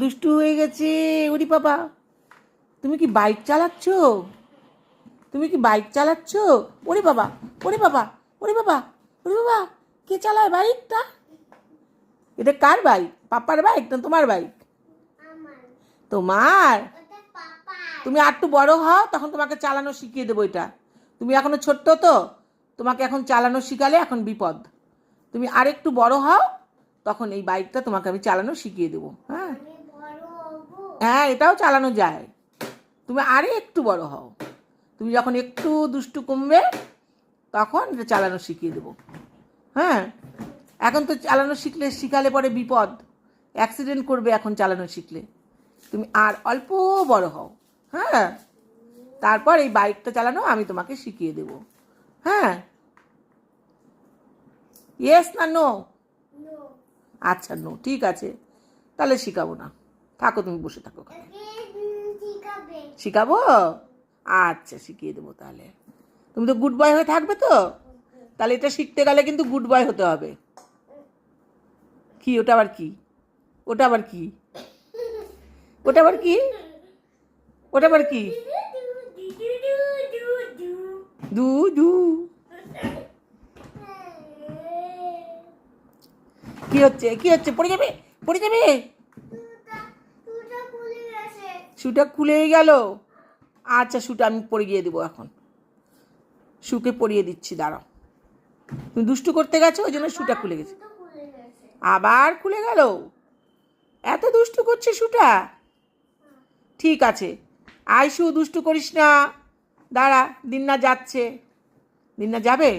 দুষ্টু হয়ে গেছে। ওরে বাবা, তুমি কি বাইক চালাচ্ছ? তুমি কি বাইক চালাচ্ছ? ওরে বাবা, ওরে বাবা, ওরে বাবা, ওরে বাবা, কে চালায় বাইকটা? এটা কার বাইক? পাপার বাইক না তোমার বাইক? তোমার। তুমি আর একটু বড় হও, তখন তোমাকে চালানো শিখিয়ে দেবো। এটা তুমি এখনো ছোট্ট তো, তোমাকে এখন চালানো শিখালে এখন বিপদ। তুমি আর একটু বড় হও, তখন এই বাইকটা তোমাকে আমি চালানো শিখিয়ে দেবো। হ্যাঁ হ্যাঁ, এটাও চালানো যায়। তুমি আরে একটু বড় হও, তুমি যখন একটু দুষ্টু কমবে তখন এটা চালানো শিখিয়ে দেবো। হ্যাঁ, এখন তো চালানো শিখালে পরে বিপদ, অ্যাক্সিডেন্ট করবে এখন চালানো শিখলে। তুমি আর অল্প বড় হও, হ্যাঁ, তারপর এই বাইকটা চালানো আমি তোমাকে শিখিয়ে দেব। হ্যাঁ, ইয়েস না নো? আচ্ছা নো, ঠিক আছে, তাহলে শিখাবো না, থাকো, তুমি বসে থাকো। শিখাবো? আচ্ছা, শিখিয়ে দেবো তাহলে। তুমি তো গুড বয় হয়ে থাকবে তো, তাহলে এটা শিখতে গেলে কিন্তু গুড বয় হতে হবে। কি ওটা আবার কি? ওটা আবার কি? ওটা আবার কি? ওটা আবার কি? দু দু কি হচ্ছে? কি হচ্ছে? পড়ে যাবে, পড়ে যাবে। শুটা খুলেই গেল। আচ্ছা, শুটা আমি পরিয়ে গিয়ে দেবো এখন। শুকে পরিয়ে দিচ্ছি, দাঁড়াও। তুমি দুষ্টু করতে গেছো, ওই জন্য শুটা খুলে গেছে। আবার খুলে গেল? এত দুষ্টু করছে শুটা? ঠিক আছে, আইসু দুষ্টু করিস না, দাঁড়া, দিন্না যাচ্ছে। দিন্না যাবে?